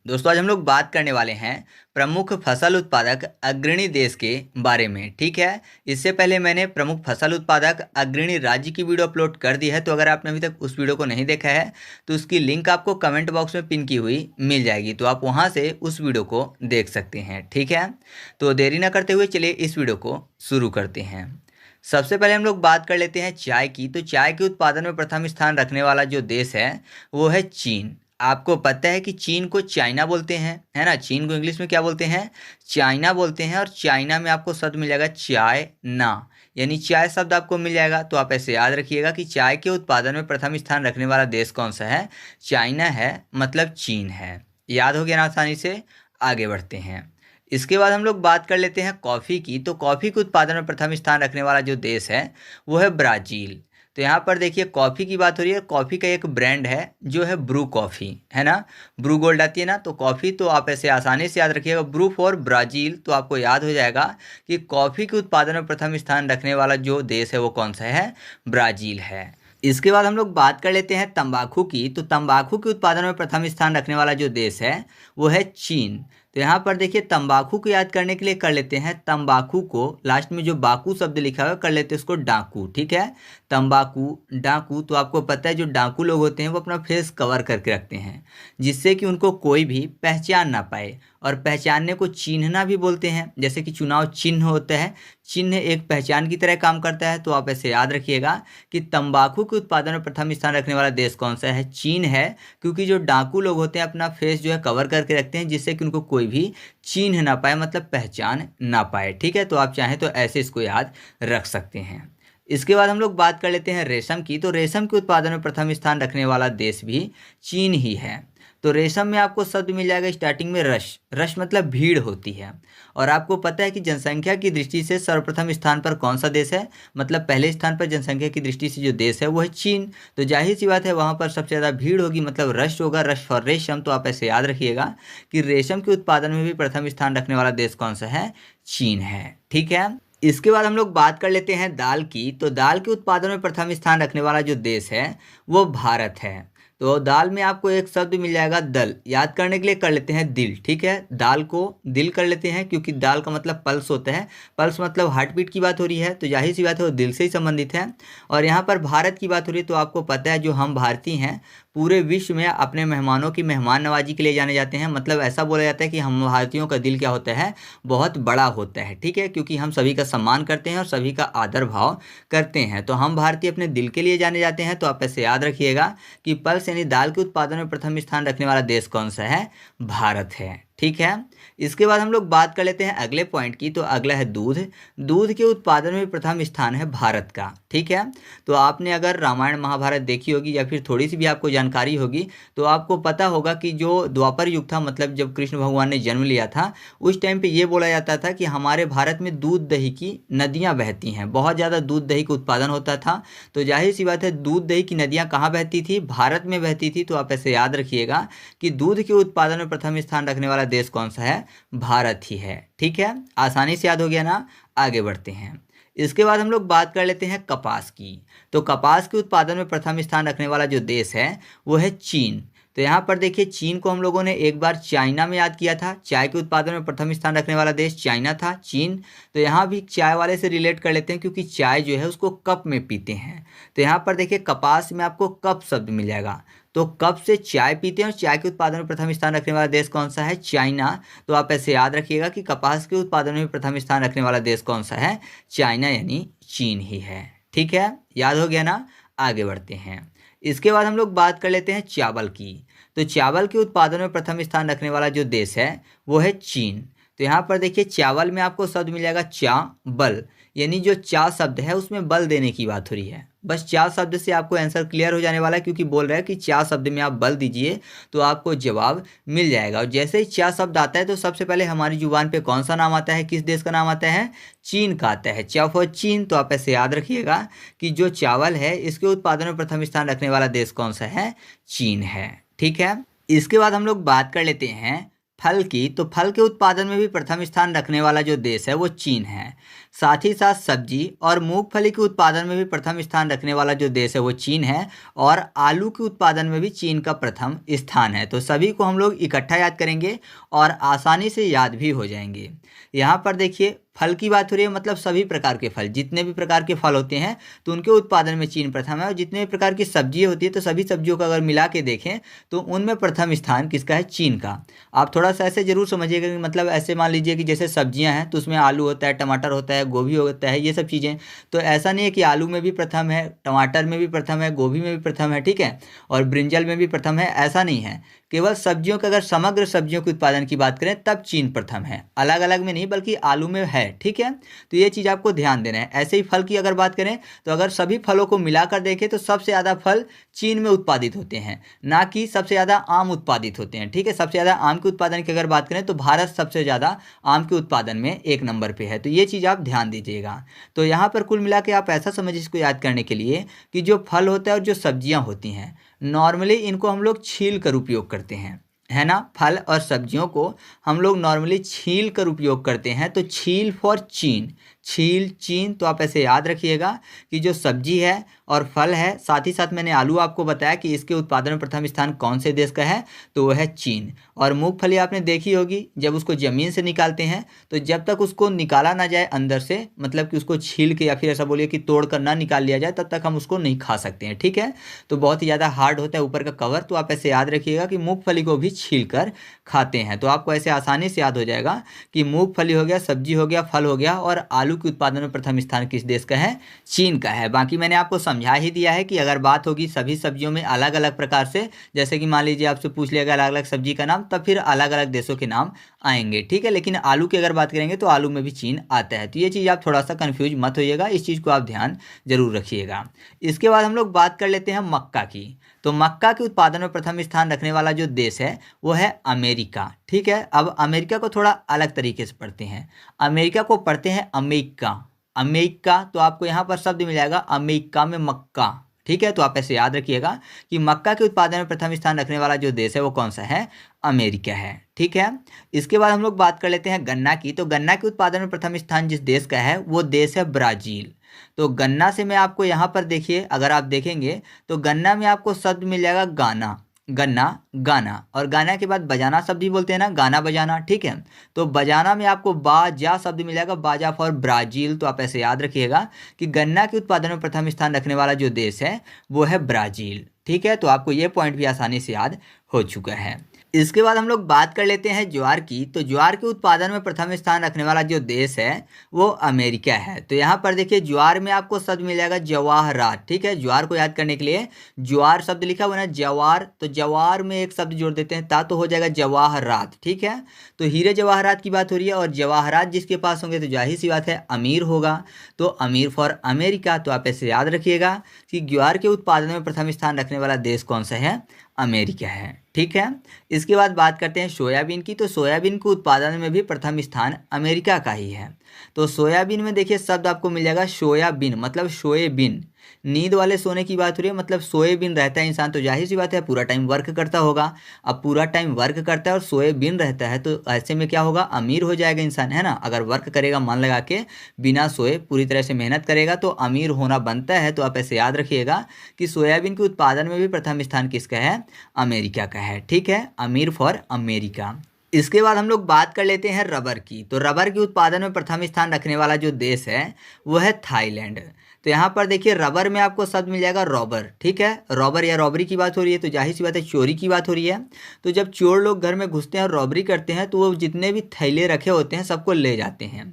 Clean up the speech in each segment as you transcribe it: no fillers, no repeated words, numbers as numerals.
दोस्तों आज हम लोग बात करने वाले हैं प्रमुख फसल उत्पादक अग्रणी देश के बारे में। ठीक है, इससे पहले मैंने प्रमुख फसल उत्पादक अग्रणी राज्य की वीडियो अपलोड कर दी है, तो अगर आपने अभी तक उस वीडियो को नहीं देखा है तो उसकी लिंक आपको कमेंट बॉक्स में पिन की हुई मिल जाएगी, तो आप वहां से उस वीडियो को देख सकते हैं। ठीक है, तो देरी ना करते हुए चलिए इस वीडियो को शुरू करते हैं। सबसे पहले हम लोग बात कर लेते हैं चाय की। तो चाय के उत्पादन में प्रथम स्थान रखने वाला जो देश है वो है चीन। आपको पता है कि चीन को चाइना बोलते हैं, है ना। चीन को इंग्लिश में क्या बोलते हैं? चाइना बोलते हैं। और चाइना में आपको शब्द मिल जाएगा चाय ना, यानी चाय शब्द आपको मिल जाएगा। तो आप ऐसे याद रखिएगा कि चाय के उत्पादन में प्रथम स्थान रखने वाला देश कौन सा है? चाइना है, मतलब चीन है। याद हो गया ना आसानी से। आगे बढ़ते हैं। इसके बाद हम लोग बात कर लेते हैं कॉफ़ी की। तो कॉफ़ी के उत्पादन में प्रथम स्थान रखने वाला जो देश है वो है ब्राज़ील। तो यहाँ पर देखिए कॉफ़ी की बात हो रही है। कॉफ़ी का एक ब्रांड है जो है ब्रू कॉफ़ी, है ना। ब्रू गोल्ड आती है ना, तो कॉफ़ी तो आप ऐसे आसानी से याद रखिएगा ब्रू फॉर ब्राज़ील। तो आपको याद हो जाएगा कि कॉफ़ी के उत्पादन में प्रथम स्थान रखने वाला जो देश है वो कौन सा है? ब्राज़ील है। इसके बाद हम लोग बात कर लेते हैं तंबाकू की। तो तंबाकू के उत्पादन में प्रथम स्थान रखने वाला जो देश है वो है चीन। तो यहाँ पर देखिए तंबाकू को याद करने के लिए कर लेते हैं तंबाकू को लास्ट में जो बाकू शब्द लिखा हुआ है कर लेते हैं उसको डाकू। ठीक है, तंबाकू डाकू। तो आपको पता है जो डाकू लोग होते हैं वो अपना फेस कवर करके रखते हैं जिससे कि उनको कोई भी पहचान ना पाए। और पहचानने को चिन्हना भी बोलते हैं, जैसे कि चुनाव चिन्ह होता है, चिन्ह एक पहचान की तरह काम करता है। तो आप ऐसे याद रखिएगा कि तंबाकू के उत्पादन में प्रथम स्थान रखने वाला देश कौन सा है? चीन है। क्योंकि जो डाकू लोग होते हैं अपना फेस जो है कवर करके रखते हैं जिससे कि उनको कोई भी चिन्ह ना पाए, मतलब पहचान ना पाए। ठीक है, तो आप चाहें तो ऐसे इसको याद रख सकते हैं। इसके बाद हम लोग बात कर लेते हैं रेशम की। तो रेशम के उत्पादन में प्रथम स्थान रखने वाला देश भी चीन ही है। तो रेशम में आपको शब्द मिल जाएगा स्टार्टिंग में रश। रश मतलब भीड़ होती है। और आपको पता है कि जनसंख्या की दृष्टि से सर्वप्रथम स्थान पर कौन सा देश है? मतलब पहले स्थान पर जनसंख्या की दृष्टि से जो देश है वो है चीन। तो जाहिर सी बात है वहाँ पर सबसे ज़्यादा भीड़ होगी, मतलब रश होगा, रश फॉर रेशम। तो आप ऐसे याद रखिएगा कि रेशम के उत्पादन में भी प्रथम स्थान रखने वाला देश कौन सा है? चीन है। ठीक है, इसके बाद हम लोग बात कर लेते हैं दाल की। तो दाल के उत्पादन में प्रथम स्थान रखने वाला जो देश है वो भारत है। तो दाल में आपको एक शब्द मिल जाएगा दल। याद करने के लिए कर लेते हैं दिल। ठीक है, दाल को दिल कर लेते हैं क्योंकि दाल का मतलब पल्स होता है। पल्स मतलब हार्ट बीट की बात हो रही है, तो जाहिर सी बात है वो दिल से ही संबंधित है। और यहाँ पर भारत की बात हो रही है, तो आपको पता है जो हम भारतीय हैं पूरे विश्व में अपने मेहमानों की मेहमान नवाजी के लिए जाने जाते हैं। मतलब ऐसा बोला जाता है कि हम भारतीयों का दिल क्या होता है? बहुत बड़ा होता है। ठीक है, क्योंकि हम सभी का सम्मान करते हैं और सभी का आदर भाव करते हैं। तो हम भारतीय अपने दिल के लिए जाने जाते हैं। तो आप ऐसे याद रखिएगा कि पल्स यानी दाल के उत्पादन में प्रथम स्थान रखने वाला देश कौन सा है? भारत है। ठीक है, इसके बाद हम लोग बात कर लेते हैं अगले पॉइंट की। तो अगला है दूध। दूध के उत्पादन में प्रथम स्थान है भारत का। ठीक है, तो आपने अगर रामायण महाभारत देखी होगी या फिर थोड़ी सी भी आपको जानकारी होगी तो आपको पता होगा कि जो द्वापर युग था, मतलब जब कृष्ण भगवान ने जन्म लिया था उस टाइम पे ये बोला जाता था कि हमारे भारत में दूध दही की नदियाँ बहती हैं, बहुत ज़्यादा दूध दही का उत्पादन होता था। तो जाहिर सी बात है दूध दही की नदियाँ कहाँ बहती थी? भारत में बहती थी। तो आप ऐसे याद रखिएगा कि दूध के उत्पादन में प्रथम स्थान रखने वाला देश कौन सा है? भारत ही है। ठीक है, आसानी से याद हो गया ना। आगे बढ़ते हैं। इसके बाद हम लोग बात कर लेते हैं कपास की। तो कपास के उत्पादन में प्रथम स्थान रखने वाला जो देश है वो है चीन। तो यहाँ पर देखिए चीन को हम लोगों ने एक बार चाइना में याद किया था। चाय के उत्पादन में प्रथम स्थान रखने वाला देश चाइना था, चीन। तो यहाँ भी चाय वाले से रिलेट कर लेते हैं क्योंकि चाय जो है उसको कप में पीते हैं। तो यहाँ पर देखिए कपास में आपको कप शब्द मिल जाएगा। तो कप से चाय पीते हैं और चाय के उत्पादन में प्रथम स्थान रखने वाला देश कौन सा है? चाइना। तो आप ऐसे याद रखिएगा कि कपास के उत्पादन में प्रथम स्थान रखने वाला देश कौन सा है? चाइना यानी चीन ही है। ठीक है, याद हो गया ना। आगे बढ़ते हैं। इसके बाद हम लोग बात कर लेते हैं चावल की। तो चावल के उत्पादन में प्रथम स्थान रखने वाला जो देश है वो है चीन। तो यहाँ पर देखिए चावल में आपको शब्द मिल जाएगा चा बल, यानी जो चा शब्द है उसमें बल देने की बात हो रही है। बस चा शब्द से आपको आंसर क्लियर हो जाने वाला है क्योंकि बोल रहा है कि चा शब्द में आप बल दीजिए तो आपको जवाब मिल जाएगा। और जैसे ही चा शब्द आता है तो सबसे पहले हमारी जुबान पे कौन सा नाम आता है? किस देश का नाम आता है? चीन का आता है। चा फॉर चीन। तो आप ऐसे याद रखिएगा कि जो चावल है इसके उत्पादन में प्रथम स्थान रखने वाला देश कौन सा है? चीन है। ठीक है, इसके बाद हम लोग बात कर लेते हैं फल की, तो फल के उत्पादन में भी प्रथम स्थान रखने वाला जो देश है वो चीन है। साथ ही साथ सब्जी और मूंगफली के उत्पादन में भी प्रथम स्थान रखने वाला जो देश है वो चीन है। और आलू के उत्पादन में भी चीन का प्रथम स्थान है। तो सभी को हम लोग इकट्ठा याद करेंगे और आसानी से याद भी हो जाएंगे। यहाँ पर देखिए फल की बात हो रही है, मतलब सभी प्रकार के फल, जितने भी प्रकार के फल होते हैं तो उनके उत्पादन में चीन प्रथम है। और जितने भी प्रकार की सब्जी होती है तो सभी सब्जियों का अगर मिला के देखें तो उनमें प्रथम स्थान किसका है? चीन का। आप थोड़ा सा ऐसे जरूर समझिएगा कि मतलब ऐसे मान लीजिए कि जैसे सब्जियां हैं तो उसमें आलू होता है, टमाटर होता है, गोभी होता है, ये सब चीज़ें। तो ऐसा नहीं है कि आलू में भी प्रथम है, टमाटर में भी प्रथम है, गोभी में भी प्रथम है, ठीक है, और ब्रिंजल में भी प्रथम है, ऐसा नहीं है। केवल सब्जियों का, अगर समग्र सब्जियों के उत्पादन की बात करें तब चीन प्रथम है, अलग अलग में नहीं बल्कि आलू में है, ठीक है। तो ये चीज़ आपको ध्यान देना है। ऐसे ही फल की अगर बात करें तो अगर सभी फलों को मिलाकर देखें तो सबसे ज़्यादा फल चीन में उत्पादित होते हैं, ना कि सबसे ज़्यादा आम उत्पादित होते हैं, ठीक है। सबसे ज़्यादा आम के उत्पादन की अगर बात करें तो भारत सबसे ज़्यादा आम के उत्पादन में 1 नंबर पे है। तो ये चीज़ आप ध्यान दीजिएगा। तो यहाँ पर कुल मिला के आप ऐसा समझिए इसको याद करने के लिए कि जो फल होता है और जो सब्जियाँ होती हैं नॉर्मली इनको हम लोग छील कर उपयोग करते हैं, है ना। फल और सब्जियों को हम लोग नॉर्मली छील कर उपयोग करते हैं। तो छील फॉर चीन, छील चीन। तो आप ऐसे याद रखिएगा कि जो सब्जी है और फल है, साथ ही साथ मैंने आलू आपको बताया कि इसके उत्पादन में प्रथम स्थान कौन से देश का है, तो वह है चीन। और मूंगफली आपने देखी होगी, जब उसको ज़मीन से निकालते हैं तो जब तक उसको निकाला ना जाए अंदर से, मतलब कि उसको छील के या फिर ऐसा बोलिए कि तोड़ कर ना निकाल लिया जाए, तब तक हम उसको नहीं खा सकते हैं, ठीक है। तो बहुत ही ज़्यादा हार्ड होता है ऊपर का कवर। तो आप ऐसे याद रखिएगा कि मूंगफली को भी छील कर खाते हैं। तो आपको ऐसे आसानी से याद हो जाएगा कि मूंगफली हो गया, सब्जी हो गया, फल हो गया, और आलू के उत्पादन में प्रथम स्थान किस देश का है? चीन का है। बाकी मैंने आपको समझा ही दिया है कि अगर बात होगी सभी सब्जियों में अलग अलग प्रकार से, जैसे कि मान लीजिए आपसे पूछ लिया गया अलग अलग सब्जी का नाम, तब फिर अलग अलग देशों के नाम आएंगे, ठीक है। लेकिन आलू की अगर बात करेंगे तो आलू में भी चीन आता है। तो ये चीज़ आप थोड़ा सा कंफ्यूज मत होइएगा, इस चीज़ को आप ध्यान जरूर रखिएगा। इसके बाद हम लोग बात कर लेते हैं मक्का की। तो मक्का के उत्पादन में प्रथम स्थान रखने वाला जो देश है वो है अमेरिका, ठीक है। अब अमेरिका को थोड़ा अलग तरीके से पढ़ते हैं। अमेरिका को पढ़ते हैं अमेरिका, अमेरिका। तो आपको यहाँ पर शब्द मिल जाएगा अमेरिका में मक्का, ठीक है। तो आप ऐसे याद रखिएगा कि मक्का के उत्पादन में प्रथम स्थान रखने वाला जो देश है वो कौन सा है? अमेरिका है, ठीक है। इसके बाद हम लोग बात कर लेते हैं गन्ना की। तो गन्ना के उत्पादन में प्रथम स्थान जिस देश का है वो देश है ब्राज़ील। तो गन्ना से मैं आपको यहाँ पर देखिए, अगर आप देखेंगे तो गन्ना में आपको शब्द मिल जाएगा गाना, गन्ना, गाना। और गाना के बाद बजाना शब्द भी बोलते हैं ना, गाना बजाना, ठीक है। तो बजाना में आपको बाजा शब्द मिलेगा, बाजा फॉर ब्राज़ील। तो आप ऐसे याद रखिएगा कि गन्ना के उत्पादन में प्रथम स्थान रखने वाला जो देश है वो है ब्राज़ील, ठीक है। तो आपको ये पॉइंट भी आसानी से याद हो चुका है। इसके बाद हम लोग बात कर लेते हैं ज्वार की। तो ज्वार के उत्पादन में प्रथम स्थान रखने वाला जो देश है वो अमेरिका है। तो यहाँ पर देखिए ज्वार में आपको शब्द मिल जाएगा जवाहरात, ठीक है। ज्वार को याद करने के लिए ज्वार शब्द लिखा हुआ है ना, जवार, तो जवार में एक शब्द जोड़ देते हैं ता, तो हो जाएगा जवाहरात, ठीक है। तो हीरे जवाहरात की बात हो रही है, और जवाहरात जिसके पास होंगे तो जाहिर सी बात है अमीर होगा, तो अमीर फॉर अमेरिका। तो आप ऐसे याद रखिएगा कि ज्वार के उत्पादन में प्रथम स्थान रखने वाला देश कौन सा है? अमेरिका है, ठीक है। इसके बाद बात करते हैं सोयाबीन की। तो सोयाबीन के उत्पादन में भी प्रथम स्थान अमेरिका का ही है। तो सोयाबीन में देखिए शब्द आपको मिल जाएगा सोयाबीन, मतलब सोएबीन। नींद वाले सोने की बात हो रही है, मतलब सोएबीन रहता है इंसान, तो जाहिर सी बात है पूरा टाइम वर्क करता होगा। अब पूरा टाइम वर्क करता है और सोएबीन रहता है, तो ऐसे में क्या होगा? अमीर हो जाएगा इंसान, है ना। अगर वर्क करेगा मन लगा के, बिना सोए पूरी तरह से मेहनत करेगा तो अमीर होना बनता है। तो आप ऐसे याद रखिएगा कि सोयाबीन के उत्पादन में भी प्रथम स्थान किसका है? अमेरिका का है, ठीक है। अमीर फॉर अमेरिका। इसके बाद हम लोग बात कर लेते हैं रबर की। तो रबर के उत्पादन में प्रथम स्थान रखने वाला जो देश है वो है थाईलैंड। तो यहाँ पर देखिए रबर में आपको शब्द मिल जाएगा रॉबर, ठीक है। रॉबर या रॉबरी की बात हो रही है, तो जाहिर सी बात है चोरी की बात हो रही है। तो जब चोर लोग घर में घुसते हैं और रॉबरी करते हैं तो वो जितने भी थैले रखे होते हैं सबको ले जाते हैं।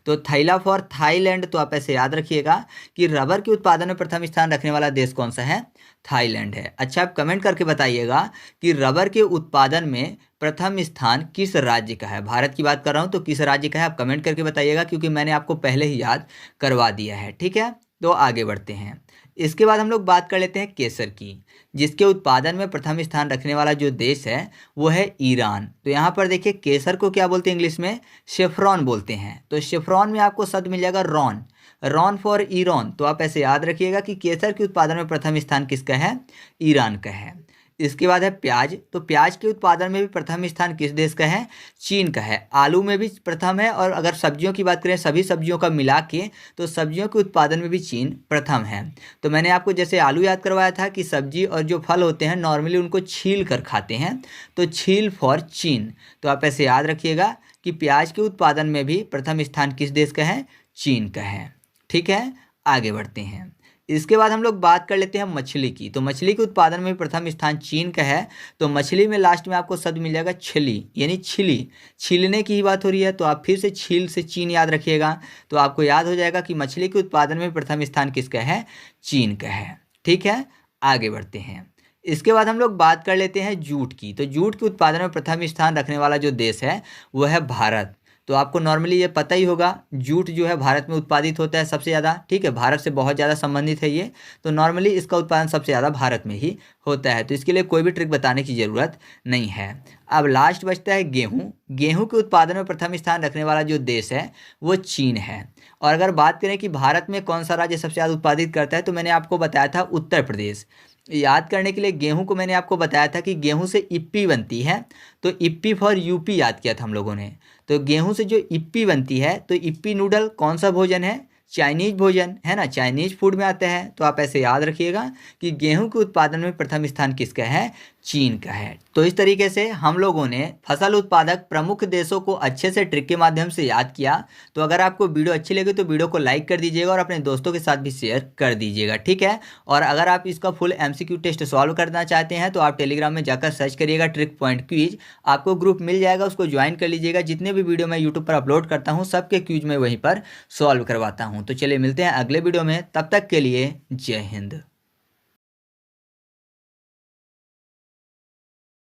तो थैला फॉर थाईलैंड। तो आप ऐसे याद रखिएगा कि रबर के उत्पादन में प्रथम स्थान रखने वाला देश कौन सा है? थाईलैंड है। अच्छा, आप कमेंट करके बताइएगा कि रबर के उत्पादन में प्रथम स्थान किस राज्य का है? भारत की बात कर रहा हूँ तो किस राज्य का है आप कमेंट करके बताइएगा, क्योंकि मैंने आपको पहले ही याद करवा दिया है, ठीक है। तो आगे बढ़ते हैं। इसके बाद हम लोग बात कर लेते हैं केसर की, जिसके उत्पादन में प्रथम स्थान रखने वाला जो देश है वो है ईरान। तो यहाँ पर देखिए केसर को क्या बोलते हैं इंग्लिश में? शेफ्रॉन बोलते हैं। तो शेफ्रॉन में आपको शब्द मिल जाएगा रॉन, रॉन फॉर ईरान। तो आप ऐसे याद रखिएगा कि केसर के उत्पादन में प्रथम स्थान किसका है? ईरान का है। इसके बाद है प्याज। तो प्याज के उत्पादन में भी प्रथम स्थान किस देश का है? चीन का है। आलू में भी प्रथम है, और अगर सब्जियों की बात करें सभी सब्जियों का मिला के, तो सब्जियों के उत्पादन में भी चीन प्रथम है। तो मैंने आपको जैसे आलू याद करवाया था कि सब्जी और जो फल होते हैं नॉर्मली उनको छील कर खाते हैं, तो छील फॉर चीन। तो आप ऐसे याद रखिएगा कि प्याज के उत्पादन में भी प्रथम स्थान किस देश का है? चीन का है। ठीक है, आगे बढ़ते हैं। इसके बाद हम लोग बात कर लेते हैं मछली की। तो मछली के उत्पादन में प्रथम स्थान चीन का है। तो मछली में लास्ट में आपको शब्द मिल जाएगा छिली, यानी छिली, छीलने की ही बात हो रही है, तो आप फिर से छील से चीन याद रखिएगा, तो आपको याद हो जाएगा कि मछली के उत्पादन में प्रथम स्थान किसका है? चीन का है। ठीक है, आगे बढ़ते हैं। इसके बाद हम लोग बात कर लेते हैं जूट की। तो जूट के उत्पादन में प्रथम स्थान रखने वाला जो देश है वो है भारत। तो आपको नॉर्मली ये पता ही होगा, जूट जो है भारत में उत्पादित होता है सबसे ज़्यादा। ठीक है, भारत से बहुत ज़्यादा संबंधित है ये, तो नॉर्मली इसका उत्पादन सबसे ज़्यादा भारत में ही होता है। तो इसके लिए कोई भी ट्रिक बताने की ज़रूरत नहीं है। अब लास्ट बचता है गेहूँ। गेहूँ के उत्पादन में प्रथम स्थान रखने वाला जो देश है वो चीन है। और अगर बात करें कि भारत में कौन सा राज्य सबसे ज़्यादा उत्पादित करता है, तो मैंने आपको बताया था उत्तर प्रदेश। याद करने के लिए गेहूं को मैंने आपको बताया था कि गेहूं से इप्पी बनती है, तो इप्पी फॉर यूपी याद किया था हम लोगों ने। तो गेहूं से जो इप्पी बनती है, तो इप्पी नूडल कौन सा भोजन है? चाइनीज भोजन है ना, चाइनीज फूड में आता है। तो आप ऐसे याद रखिएगा कि गेहूं के उत्पादन में प्रथम स्थान किसका है? चीन का है। तो इस तरीके से हम लोगों ने फसल उत्पादक प्रमुख देशों को अच्छे से ट्रिक के माध्यम से याद किया। तो अगर आपको वीडियो अच्छी लगी तो वीडियो को लाइक कर दीजिएगा और अपने दोस्तों के साथ भी शेयर कर दीजिएगा। ठीक है, और अगर आप इसका फुल MCQ टेस्ट सॉल्व करना चाहते हैं तो आप टेलीग्राम में जाकर सर्च करिएगा ट्रिक पॉइंट क्विज, आपको ग्रुप मिल जाएगा, उसको ज्वाइन कर लीजिएगा। जितने भी वीडियो मैं यूट्यूब पर अपलोड करता हूँ सबके क्विज मैं वहीं पर सॉल्व करवाता हूँ। तो चलिए मिलते हैं अगले वीडियो में, तब तक के लिए जय हिंद।